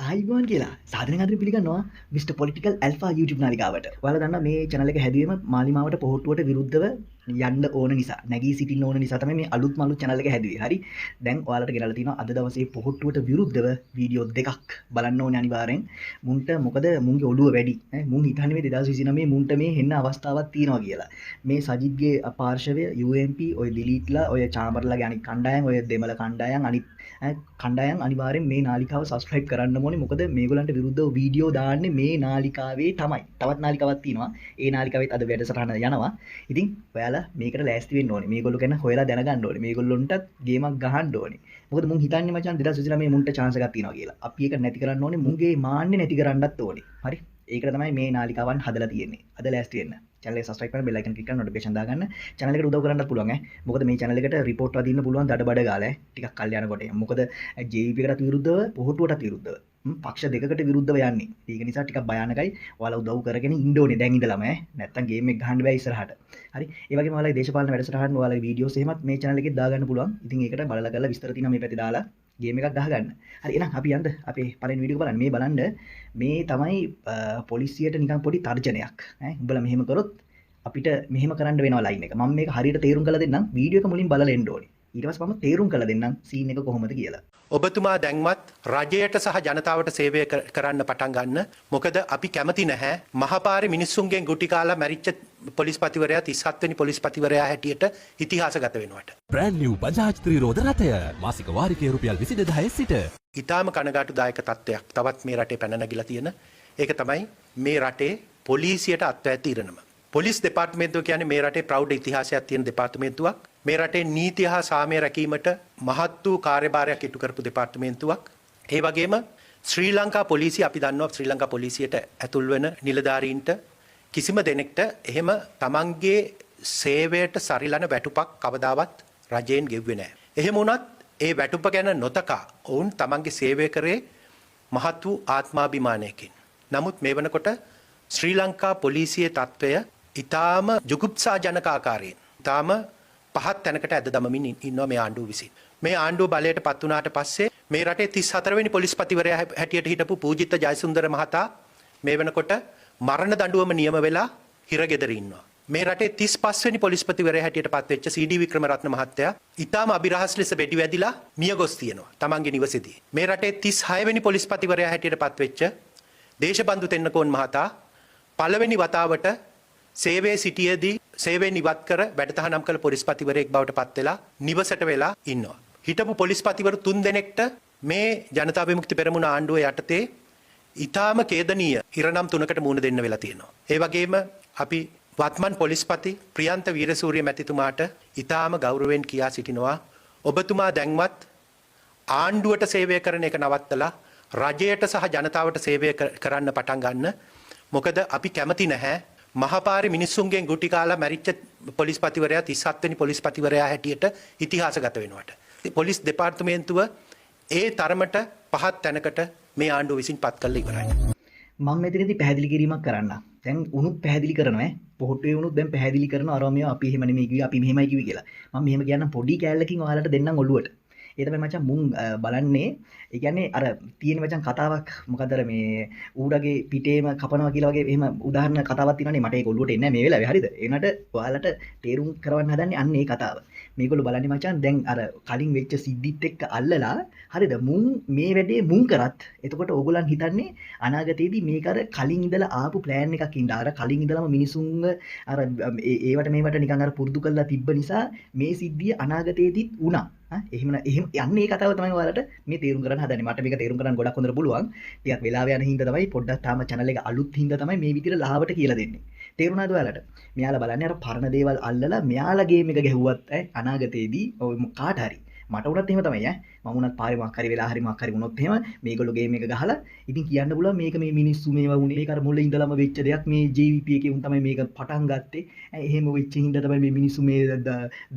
ආයිබෝන් කියලා සාධන අතර පිළිගන්නවා මිස්ටර් පොලිටිකල් ඇල්ෆා YouTube නාලිකාවට. ඔයාලා දන්නා මේ channel එක හැදුවේම මාලිමාවට පොහොට්ටුවට විරුද්ධව යන්න ඕන නිසා, නැගී සිටින්න ඕන නිසා තමයි මේ අලුත්ම අලුත් channel එක හැදුවේ. හරි. දැන් ඔයාලට ගෙනල්ලා තිනවා අද දවසේ පොහොට්ටුවට විරුද්ධව වීඩියෝ දෙකක් බලන්න ඕනේ අනිවාර්යෙන්. මුන්ට මොකද මුන්ගේ ඔළුව වැඩි. මුන් හිතන්නේ මේ 2029 මුන්ට මේ හෙන්න අවස්ථාවක් තියෙනවා කියලා. මේ සජිත්ගේ පාර්ශවය UMP ඔය දිලීට්ලා ඔය චාමරලාගේ අනිත් කණ්ඩායම් ඔය දෙමළ කණ්ඩායම් අනිත් කණ්ඩායම් අනිවාර්යෙන් මේ නාලිකාව සබස්ක්‍රයිබ් කරන්න ඕනේ. මොකද මේගොල්ලන්ට විරුද්ධව වීඩියෝ දාන්නේ මේ නාලිකාවේ තමයි. තවත් නාලිකාවක් තියෙනවා. ඒ නාලිකාවෙත් අද වැඩසටහන යනවා. ඉතින් ඔයාලා මේකට ලෑස්ති වෙන්න ඕනේ. මේගොල්ලෝ ගැන හොයලා දැනගන්න ඕනේ. මේගොල්ලොන්ටත් ගේමක් ගහන්න ඕනේ. මොකද මුන් හිතන්නේ මචං 2029 මුන්ට chance එකක් තියෙනවා කියලා. අපි ඒක නැති කරන්න ඕනේ. මුන්ගේ මාන්නේ නැති කරන්නත් ඕනේ. හරි. ඒකට තමයි මේ නාලිකාවන් හදලා තියෙන්නේ. අද ලෑස්ති වෙන්න. channel එක subscribe කරන්න, bell icon click කරන්න, notification දාගන්න. channel එකට උදව් කරන්නත් පුළුවන් ඈ. මොකද මේ channel එකට report වදින්න පුළුවන් දඩ බඩ ගාලා ඈ. ටිකක් කල් යනකොට. මොකද JVP එකටත් විරුද්ධව, පොහොට්ටුවටත් විරුද්ධව. පක්ෂ දෙකකට විරුද්ධව යන්නේ. ඒක නිසා ටිකක් භයානකයි. ඔයාලා උදව් කරගෙන ඉන්න ඕනේ දැන් ඉඳලම ඈ. නැත්තම් ගේම් එක ගහන්න බෑ ඉස්සරහට. හරි. ඒ වගේම ඔයාලගේ දේශපාලන වැඩසටහන් ඔයාලගේ වීඩියෝස් එහෙමත් මේ channel එකේ දාගන්න පුළුවන්. ඉතින් ඒකට බලලා කරලා විස්තර තියෙනවා මේ පැත්තේ දාලා ගේම් එකක් ගහගන්න. හරි එහෙනම් අපි යන්න අපේ පළවෙනි වීඩියෝ එක බලන්න. මේ බලන්න මේ තමයි පොලිසියට නිකන් පොඩි තර්ජනයක්. ඈ උඹලා මෙහෙම කරොත් අපිට මෙහෙම කරන්න වෙනවා ලයින් එක. මම මේක හරියට තේරුම් කරලා දෙන්නම්. වීඩියෝ එක මුලින් බලලා එන්න ඕනේ. ඊට පස්සේ මම තේරුම් කරලා දෙන්නම් සීන් එක කොහොමද කියලා. ඔබතුමා දැන්වත් රජයට සහ ජනතාවට සේවය කරන්න පටන් ගන්න. මොකද අපි කැමති නැහැ මහපාරේ මිනිස්සුන්ගෙන් ගුටි කාලා මැරිච්ච පොලිස්පතිවරයා 37 වෙනි පොලිස්පතිවරයා හැටියට ඉතිහාසගත වෙනවට. Brand new Bajaj ත්‍රිරෝද රථය මාසික වාරිකය රුපියල් 22000 සිට. ඊටාම කනගාටුදායක තත්ත්වයක් තවත් මේ රටේ පැන නැගිලා තියෙන. ඒක තමයි මේ රටේ පොලිසියට අත්වැය తీරනම. පොලිස් දෙපාර්තමේන්තුව කියන්නේ මේ රටේ ප්‍රෞಢ ඉතිහාසයක් තියෙන දෙපාර්තමේන්තුවක්. මේ රටේ නීතිය හා සාමය රැකීමට මහත් වූ කාර්යභාරයක් ඉටු කරපු දෙපාර්තමේන්තුවක්. ඒ වගේම ශ්‍රී ලංකා පොලිසිය අපි දන්නවා ශ්‍රී ලංකා පොලිසියට ඇතුල් වෙන නිලධාරීන්ට කිසිම දෙනෙක්ට එහෙම තමන්ගේ සේවයට සරිලන වැටුපක් කවදාවත් රජයෙන් ගෙව්වේ නැහැ. එහෙම වුණත් ඒ වැටුප ගැන නොතකා ඔවුන් තමන්ගේ සේවය කරේ මහත් වූ ආත්මාභිමානයකින්. නමුත් මේ වෙනකොට ශ්‍රී ලංකා පොලිසියේ තත්ත්වය ඊටාම ජුගුප්සාජනක ආකාරයෙන් ඊටාම පහත් තැනකට ඇද දමමින් ඉන්නවා මේ ආණ්ඩුව විසින්. මේ ආණ්ඩුව බලයට පත් වුණාට පස්සේ මේ රටේ 34 වෙනි පොලිස්පතිවරයා හැටියට හිටපු පූජිත ජයසුන්දර මහතා මේ වෙනකොට මරණ දඬුවම නියම වෙලා හිරගෙදර ඉන්නවා. මේ රටේ 35 වෙනි පොලිස්පතිවරයා හැටියට පත් වෙච්ච සී.ඩී. වික්‍රමරත්න මහත්තයා ඊටාම අභිරහස් ලෙස වෙඩි වැදිලා මිය ගොස් තියෙනවා තමන්ගේ නිවසේදී. මේ රටේ 36 වෙනි පොලිස්පතිවරයා හැටියට පත් වෙච්ච දේශබන්දු තෙන්නකෝන් මහතා පළවෙනි වතාවට සේවයේ සිටියේදී සේවයෙන් ඉවත් කර වැඩතහනම් කළ පොලිස්පතිවරයෙක් බවට පත් වෙලා නිවසට වෙලා ඉන්නවා. හිටපු පොලිස්පතිවරු 3 දෙනෙක්ට මේ ජනතා විමුක්ති පෙරමුණ ආණ්ඩුව යටතේ ඊටාම ඛේදනීය ඉරණම් 3කට මුහුණ දෙන්න වෙලා තියෙනවා. ඒ වගේම අපි වත්මන් පොලිස්පති ප්‍රියන්ත වීරසූරිය මැතිතුමාට ඊටාම ගෞරවයෙන් කියා සිටිනවා ඔබතුමා දැන්වත් ආණ්ඩුවට සේවය කරන එක නවත්තලා රජයට සහ ජනතාවට සේවය කරන්න පටන් ගන්න. මොකද අපි කැමති නැහැ මහපාරේ මිනිස්සුන්ගෙන් ගුටි කාලා මැරිච්ච පොලිස්පතිවරයා 37 වෙනි පොලිස්පතිවරයා හැටියට ඉතිහාසගත වෙනවට. පොලිස් දෙපාර්තමේන්තුව ඒ තරමට පහත් තැනකට මේ ආණ්ඩුව විසින් පත් කළා ඉවරයි. මම මෙතනදී පැහැදිලි කිරීමක් කරන්න. දැන් උණුත් පැහැදිලි කරනවා ඈ. පොහොට්ටුවේ උණුත් දැන් පැහැදිලි කරනවා අරම මේවා අපි එහෙම නෙමෙයි කිව්වේ අපි මෙහෙමයි කිව්වේ කියලා. මම මෙහෙම කියන්නම් පොඩි කෑල්ලකින් ඔයාලට දෙන්නම් ඔළුවට. ඒ තමයි මචං මුන් බලන්නේ ඒ කියන්නේ අර තියෙන මචං කතාවක් මොකද අර මේ ඌරගේ පිටේම කපනවා කියලා වගේ එහෙම උදාහරණ කතාවක් තියෙනවානේ මට ඒක ඔළුවට එන්නේ නැහැ මේ වෙලාවේ හරිද එනට ඔයාලට තේරුම් කරවන්න හදන්නේ අන්න ඒ කතාව මේගොල්ලෝ බලන්නේ මචං දැන් අර කලින් වෙච්ච සිද්ධිත් එක්ක අල්ලලා හරිද මුන් මේ වැඩේ මුන් කරත් එතකොට ඕගොල්ලන් හිතන්නේ අනාගතයේදී මේක අර කලින් ඉඳලා ආපු ප්ලෑන් එකක් ඉඳලා අර කලින් ඉඳලාම මිනිසුන්ව අර ඒවට මේවට නිකන් අර පුරුදු කරලා තිබ්බ නිසා මේ සිද්ධිය අනාගතයේදීත් වුණා එහෙම යන්නේ ඒ කතාව තමයි ඔයාලට මේ තේරුම් කරන්න හදන්නේ. මට මේක තේරුම් කරන්න ගොඩක් හොඳට පුළුවන්. ටිකක් වෙලාව යන හින්දා තමයි පොඩ්ඩක් තාම channel එක අලුත් හින්දා තමයි මේ විදිහට ලාවට කියලා දෙන්නේ. තේරුණාද ඔයාලට? මෙයාලා බලන්නේ අර පරණ දේවල් අල්ලලා මෙයාලා ගේම් එක ගැහුවත් අනාගතයේදී ඔය කාට හරි මට උනත් එහෙම තමයි මම උනත් පාරේ මොකක් හරි වෙලා හරි මොකක් හරි වුණොත් එහෙම මේගොල්ලෝ ගේම් එක ගහලා ඉතින් කියන්න පුළුවන් මේක මේ මිනිස්සු මේවා උනේ මේක අර මුලින් ඉඳලම වෙච්ච දෙයක් මේ JVP එකේ උන් තමයි මේක පටන් ගත්තේ එහෙම වෙච්ච හින්දා තමයි මේ මිනිස්සු මේ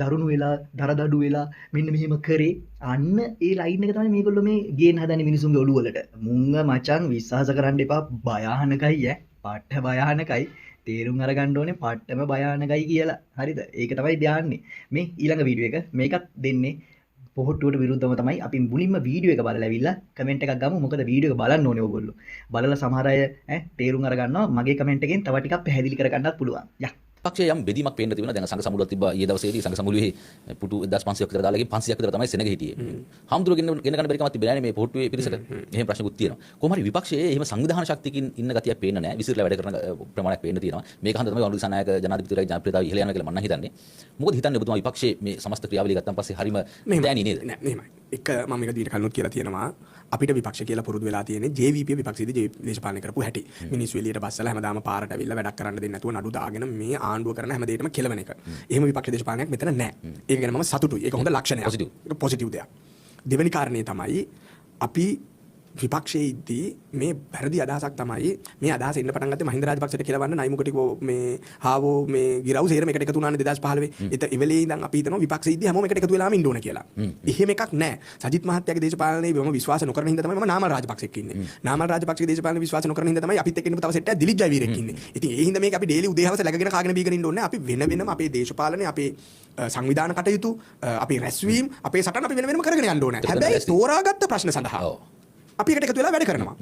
දරුණු වෙලා දරදඩු වෙලා මෙන්න මෙහෙම කරේ අන්න ඒ ලයින් එක තමයි මේගොල්ලෝ මේ ගේන් හදන්නේ මිනිස්සුන්ගේ ඔළුව වලට මුංග මචං විශ්වාස කරන්න එපා භයානකයි පාට භයානකයි තේරුම් අරගන්න ඕනේ පාටම භයානකයි කියලා හරිද ඒක තමයි ධාන්නේ මේ ඊළඟ වීඩියෝ එක මේකත් දෙන්නේ පොහොට්ටුවට විරුද්ධව තමයි අපි මුලින්ම වීඩියෝ එක බලලා ඇවිල්ලා කමෙන්ට් එකක් ගමු. මොකද වීඩියෝ එක බලන්න ඕනේ ඕගොල්ලෝ. බලලා සමහර අය තේරුම් අරගන්නවා මගේ කමෙන්ට් එකෙන් තව ටිකක් පැහැදිලි කරගන්නත් පුළුවන්. යා පක්ෂයේ යම් බෙදීමක් පේන්න තිබුණා. දැන් සංඝ සමුළුවක් තිබ්බා ඊයේ දවසේදී සංඝ සමුළුවේ පුටු 1500ක් විතර දාලා ගිහින් 500ක් විතර තමයි සෙනග හිටියේ. හාමුදුරුවෝ ගෙන ගන්න බැරි කමක් තිබෙන්නේ නැහැ මේ පොට්ටුවේ පිරිසට. එහෙම ප්‍රශ්නකුත් තියෙනවා. කොහොම හරි විපක්ෂයේ එහෙම සංවිධාන ශක්තියකින් ඉන්න ගතියක් පේන්න නැහැ. විසිරලා වැඩ කරන ප්‍රමාණයක් පේන්න තියෙනවා. මේක හන්ද තමයි වරුදු සනායක ජනාධිපතිතුමාගේ ජනප්‍රියතාවය ඉහළ යනවා කියලා මම හිතන්නේ. මොකද හිතන්නේ ඔබතුමා විපක්ෂයේ මේ සමස්ත ක්‍රියාවලිය ගත්තන් පස්සේ හරිම දෑනි නේද? නෑ මෙහෙමයි. එක මම මේක දීට කලිනුත් කියලා තියෙනවා. අපිට විපක්ෂ කියලා පුරුදු වෙලා තියෙන්නේ JVP විපක්ෂයේදී දේශපාලනය කරපු හැටි. මිනිස්සු එළියට බස්සලා හැමදාම පාරට ඇවිල්ලා වැඩක් කරන්න දෙන්නේ නැතුව නඩු දාගෙන මේ ආණ්ඩුව කරන හැම දෙයකම කෙලවන එක. එහෙම විපක්ෂ දේශපාලනයක් මෙතන නැහැ. ඒක ගැන මම සතුටුයි. ඒක හොඳ ලක්ෂණයක්. පොසිටිව් දෙයක්. දෙවෙනි කාරණේ තමයි අපි විපක්ෂයේ ඉද්දී මේ වැරදි අදහසක් තමයි මේ අදහස ඉන්න පටන් ගත්තේ මහින්ද රාජපක්ෂට කියලාවන්න නයිමුකටිකෝ මේ හාවෝ මේ ගිරව් සේරම එකට එකතු වුණානේ 2015. ඒත ඉවලේ ඉඳන් අපි හිතනවා විපක්ෂයේ ඉද්දී හැමෝම එකට එකතු වෙලාම ඉන්න ඕන කියලා. එහෙම එකක් නැහැ. සජිත් මහත්තයාගේ දේශපාලනයේ මම විශ්වාස නොකරන හින්දා තමයි මම නාමල් රාජපක්ෂෙක් ඉන්නේ. නාමල් රාජපක්ෂගේ දේශපාලනයේ විශ්වාස නොකරන හින්දා තමයි අපිත් එක්ක ඉන්න තව සෙට් එකක් දිලිත් ජයවීරෙක් ඉන්නේ. ඉතින් ඒ හින්දා මේක අපි ඩේලි උදේ හවස läගගෙන කාගෙන බීගෙන ඉන්න ඕනේ. අපි වෙන වෙනම අපේ දේශපාලනයේ අපේ සංවිධාන කටයුතු අපේ රැස්වීම් අපේ සටන අපි වෙන වෙනම කරගෙන යන්න ඕනේ. හැබැයි තෝරාගත්ත ප්‍රශ්න සඳහා අපි එකට එකතු වෙලා වැඩ කරනවා.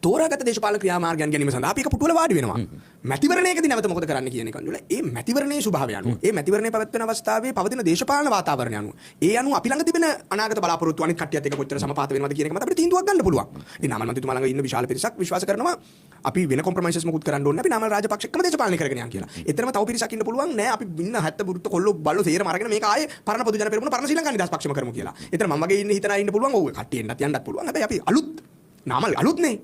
තෝරාගත දේශපාලන ක්‍රියාමාර්ගයන් ගැනීම සඳහා අපි එක පුටුවල වාඩි වෙනවා. මැතිවරණයකදී නැවත මොකද කරන්න කියන එක නේද? ඒ මැතිවරණයේ ස්වභාවය අනුව, ඒ මැතිවරණයේ පැවැත්වෙන අවස්ථාවේ පවතින දේශපාලන වාතාවරණය අනුව, ඒ අනුව අපි ළඟ තිබෙන අනාගත බලාපොරොත්තු අනිත් කට්ටියත් එක්ක කොච්චර සමපාත වෙනවද කියන එක මත අපිට තීන්දුවක් ගන්න පුළුවන්. ඉතින් නාමල් මන්ත්‍රීතුමා ළඟ ඉන්න විශාල පිරිසක් විශ්වාස කරනවා අපි වෙන කොම්ප්‍රොමයිසස් මොකුත් කරන්න ඕනේ නැහැ. අපි නාමල් රාජපක්ෂකම දේශපාලනය කරගෙන යන්න කියලා. එතරම් තව පිරිසක් ඉන්න පුළුවන් නෑ අපි ඉන්න 70 බුරුත්ත කොල්ලෝ බල්ලෝ සේරම අරගෙන මේක ආයේ පරණ පොදු ජන පෙරමුණ පරණ ශ්‍රී ලංකා නිදහස් පක්ෂම කරමු කියලා. එතන මම වගේ ඉන්න හිතන අය ඉන්න පුළුවන්. ඔව් කට්ටිය යන්නත් පුළුවන්. හැබැයි අපි අලුත් නාමල් අලුත් නේ.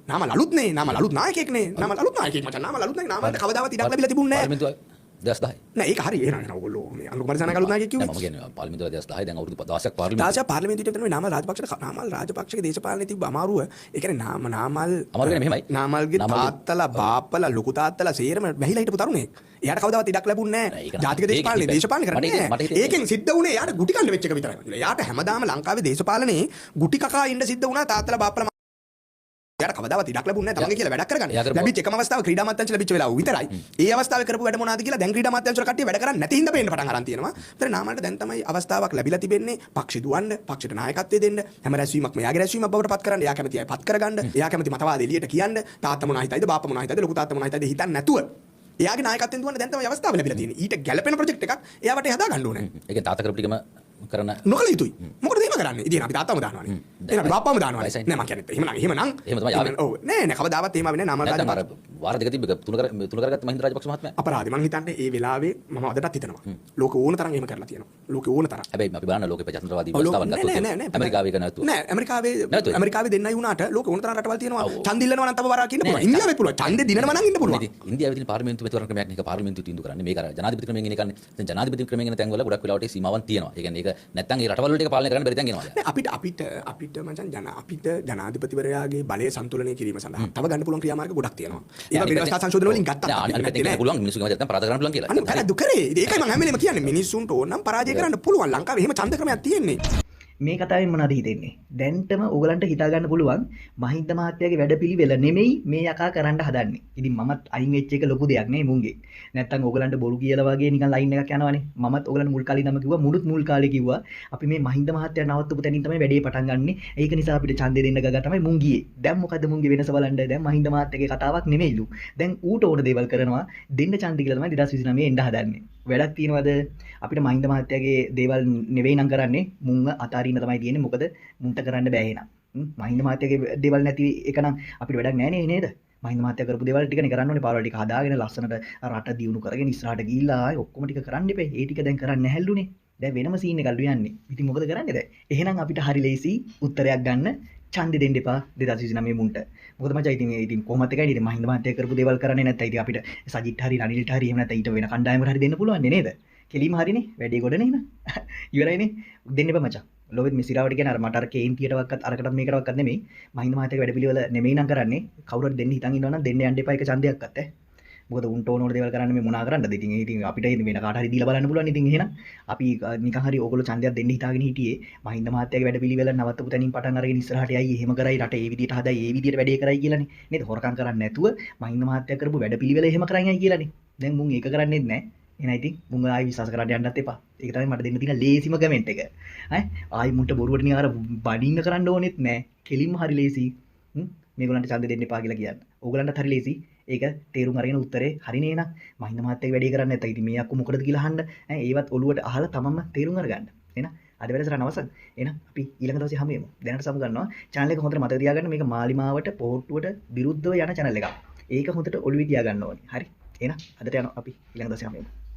නාමල් අලුත් නේ. නාමල් අලුත් නායකයෙක් නේ. නාමල් අලුත් නායකයෙක් මචං. නාමල් අලුත් නේ. නාමල්ට කවදාවත් ඉඩක් ලැබිලා තිබුණේ නැහැ. 2010. නෑ ඒක හරි එහෙනම් ඔයගොල්ලෝ මේ අනුකුමාර සනායක අලුත් නායකයෙක් කිව්වේ. මම කියන්නේ පාර්ලිමේන්තුවේ 2010 දැන් අවුරුදු 16ක් පාර්ලිමේන්තුවේ. 16ක් පාර්ලිමේන්තුවේ තමයි නාමල් රාජපක්ෂගේ දේශපාලනයේ තිබ්බ අමාරුව. ඒ කියන්නේ නාමල් අමාරු කියන්නේ මෙහෙමයි. නාමල්ගේ තාත්තලා බාප්පලා ලොකු තාත්තලා සේරම වැහිලා හිටපු තරුණයෙක්. එයාට කවදාවත් ඉඩක් ලැබුණේ නැහැ. ජාතික දේශපාලනේ දේශපාලන කරන්නේ නැහැ. ඒකෙන් සිද්ධ වුණේ එයාට ගුටි කන්න වෙච්ච එක විතරයි. එයාට හැමදාම ලංකාවේ දේශපාලනේ ගුටි කකා ඉන්න සිද්ධ වුණා තාත්තලා බාප්පලා යාර කවදාවත් ඉඩක් ලැබුණේ නැහැ තමන්ගේ කියලා වැඩක් කරගන්න. ලැබිච්ච එකම අවස්ථාව ක්‍රීඩා අමාත්‍යාංශ ලැබිච්ච වෙලාව විතරයි. ඒ අවස්ථාවේ කරපු වැඩ මොනවාද කියලා දැන් ක්‍රීඩා අමාත්‍යාංශ වල කට්ටිය වැඩ කරන්නේ නැති හින්දා පේන්න පටන් අරන් තියෙනවා. ඒතර නාමල්ට දැන් තමයි අවස්ථාවක් ලැබිලා තිබෙන්නේ පක්ෂ දුවන්න, පක්ෂයට නායකත්වය දෙන්න, හැම රැස්වීමක්ම එයාගේ රැස්වීමක් බවට පත් කරන්න. එයා කැමති අය පත් කරගන්න. එයා කැමති මතවාද එළියට කියන්න. තාත්තා මොනවා හිතයිද, බාප්පා මොනවා හිතයිද, ලොකු තාත්තා මොනවා හිතයිද හිතන්නේ නැතුව එයාගේ නායකත්වයෙන් දුවන්න දැන් තමයි අවස්ථාව ලැබිලා තියෙන්නේ. ඊට ගැළපෙන ප්‍රොජෙක්ට් එකක් එයාට හදා ගන්න ඕනේ. ඒකෙන් තාත්තා කරපු ටිකම කරන නොකල යුතුයි. මොකටද එහෙම කරන්නේ? ඉතින් අපි තාත්තම දානවානේ. එහෙනම් අපි බාප්පාම දානවානේ. නෑ මම කියන්නේ එහෙමනම් එහෙම තමයි ආවේ. ඔව් නෑ කවදාවත් එහෙම වෙන්නේ නාමල් රාජපක්ෂ. වාර දෙක තිබ්බ තුන කරගත්ත මහින්ද රාජපක්ෂ මහත්මයා. අපරාධි මං හිතන්නේ ඒ වෙලාවේ මම අදටත් හිතනවා. ලෝක ඕන තරම් එහෙම කරලා තියෙනවා. ලෝක ඕන තරම්. හැබැයි අපි බලන්න ලෝකේ ප්‍රජාතන්ත්‍රවාදී ව්‍යවස්ථාවක් ගත්තොත් ඇමරිකාවේ එක නැතුව. නෑ ඇමරිකාවේ දෙන්නයි වුණාට ලෝක ඕන තරම් රටවල් තියෙනවා. ඡන්ද ඉල්ලනවා නම් තව වරක් ඉන්න පුළුවන්. ඉන්දියාවේ පුළුවන්. ඡන්දේ දිනනවා නම් ඉන්න පුළුවන්. ඉන්දියාවේ තියෙන පාර්ලිමේන්තු මෙතන ක්‍රමයක් නේ. ඒක පාර්ලිමේන්තු තීන්දුව කරන්නේ. මේක අර ජනාධිපති ක්‍රමයෙන් එන එකනේ. දැන් ජනාධිපති ක්‍රමයෙන් එන තැන් වල ගොඩක් වෙලාවට සීමාවන් තියෙනවා. ඒ කියන්නේ ඒක නැත්තම් ඒ රටවල් වලට ඒක පාලනය කරන්න බැරි තැන් එනවා. අපිට මචං අපිට ජනාධිපතිවරයාගේ බලය සන්තුලනය කිරීම සඳහා තව ගන්න පුළුවන් ක්‍රියාමාර්ග ගොඩක් තියෙනවා. ඒක වෙනස්කම් සංශෝධන වලින් ගත්තා. අනිත් පැත්තෙන් පුළුවන් මිනිස්සුන්ගේ මැද නැත්තම් පරාජය කරන්න පුළුවන් කියලා. අන්න පැරද්දු කරේ. ඒකයි මම හැම වෙලේම කියන්නේ මිනිස්සුන්ට ඕන නම් පරාජය කරන්න පුළුවන්. ලංකාවේ එහෙම ඡන්ද ක්‍රමයක් තියෙන්නේ. මේ කතාවෙන් මොනවද හිතෙන්නේ? දැන්ටම ඕගලන්ට හිතා ගන්න පුළුවන් මහින්ද මහත්තයාගේ වැඩපිළිවෙල නෙමෙයි මේ යකා කරන්න හදන්නේ. ඉතින් මමත් අයින් වෙච්ච එක ලොකු දෙයක් නේ මුංගේ. නැත්තම් ඕගලන්ට බොරු කියලා වගේ නිකන් ලයින් එකක් යනවනේ. මමත් ඕගලන්ට මුල් කාලේ ඉඳන්ම කිව්වා මුල් කාලේ කිව්වා අපි මේ මහින්ද මහත්තයා නවත්තපු තැනින් තමයි වැඩේ පටන් ගන්නෙ. ඒක නිසා අපිට ඡන්දේ දෙන්න ගගා තමයි මුං ගියේ. දැන් මොකද මුංගේ වෙනස බලන්න. දැන් මහින්ද මහත්තයාගේ කතාවක් නෙමෙයිලු. දැන් ඌට ඕන දේවල් කරනවා. දෙන්න ඡන්දේ කියලා තමයි 2029 එන්න හදන්නේ. වැඩක් තියෙනවද? අපිට මහින්ද මහත්තයාගේ දේවල් නෙවෙයි නම් කරන්නේ මුංග අතාරින්න තමයි තියෙන්නේ. මොකද මුන්ට කරන්න බෑ එහෙනම්. මහින්ද මහත්තයාගේ දේවල් නැති එක නම් අපිට වැඩක් නැහැ නේද? මහින්ද මහත්තයා කරපු දේවල් ටිකනේ කරන්න ඕනේ. පාරවල් ටික හදාගෙන ලස්සනට රට දියුණු කරගෙන ඉස්සරහට ගිහිල්ලා ආයේ ඔක්කොම ටික කරන්න එපේ. ඒ ටික දැන් කරන්නේ නැහැලුනේ. දැන් වෙනම සීන් එකක් යන්නේ. ඉතින් මොකද කරන්නේ දැන්? එහෙනම් අපිට හරි ලේසි උත්තරයක් ගන්න ඡන්දෙ දෙන්න එපා 2029 මුන්ට. මොකද මචං ඉතින් කොහොමද එකයි ඉතින් මහින්ද මහත්තයා කරපු දේවල් කරන්නේ නැත්නම් ඉතින් අපිට සජිත් හරි රනිල්ට හරි එහෙම නැත්නම් ඊට වෙන කණ්ඩායමකට හරි දෙන්න පුළුවන් නේද? කෙලිම හරිනේ. වැඩේ ගොඩ නේද? ඉවරයිනේ. දෙන්න එපා මචං. ලොවෙත් මිසිරාවට කියන අර මට අර කේන්තියටවත් අරකටත් මේකටවත් නෙමෙයි. මහින්ද මහත්තයාගේ වැඩපිළිවෙල නෙමෙයි නම් කරන්නේ. කවුරුත් දෙන්න හිතන් ඉන්නවා නම් දෙන්න යන්න එපා එක ඡන්දයක්වත් ඈ. මොකද උන්ට ඕන ඕන දේවල් කරන්න මේ මොනා කරන්නද? ඉතින් අපිට වෙන කාට හරි දීලා බලන්න පුළුවන්. ඉතින් එහෙනම් අපි නිකන් හරි ඕගොල්ලෝ ඡන්දයක් දෙන්න හිතාගෙන හිටියේ. මහින්ද මහත්තයාගේ වැඩපිළිවෙල නවත්තපු තැනින් පටන් අරගෙන ඉස්සරහට යයි එහෙම කරයි රට ඒ විදිහට හදයි ඒ විදිහට වැඩේ කරයි කියලානේ. නේද? හොරකම් කරන්නේ නැතුව මහින්ද මහත්තයා කරපු වැඩපිළිවෙල එහෙම කරන් යයි කියලානේ. දැන් මුන් ඒක කරන්නේත් නැහැ. එහෙනම් ඉතින් මුංග ආයි විශ්වාස කරන්න යන්නත් එපා. ඒක තමයි මට දෙන්න තියෙන ලේසිම කමෙන්ට් එක. ආයි මුන්ට බොරුවට නිකන් අර බඩින්න කරන්න ඕනෙත් නෑ. කෙලින්ම හරි ලේසි. මේගොල්ලන්ට ඡන්ද දෙන්න එපා කියලා කියන්න. ඕගොල්ලන්ටත් හරි ලේසි. ඒක තේරුම් අරගෙන උත්තරේ හරිනේ නේද? මහින්ද මහත්තයා වැඩේ කරන්නේ නැත්නම් ඉතින් මේ අක්කු මොකටද කියලා අහන්න. ඒවත් ඔලුවට අහලා තමන්ම තේරුම් අරගන්න. එහෙනම් අද වැඩසටහන අවසන්. එහෙනම් අපි ඊළඟ දවසේ හමු වෙමු. දැනට සමු ගන්නවා. channel එක හොඳට මතක තියාගන්න මේක මාලිමාවට පොහොට්ටුවට විරුද්ධව යන channel එකක්. ඒක හොඳට ඔළුවේ තියාගන්න ඕනේ. හරි. එහෙනම් අදට යනවා අපි ඊළඟ දවසේ හමු වෙමු.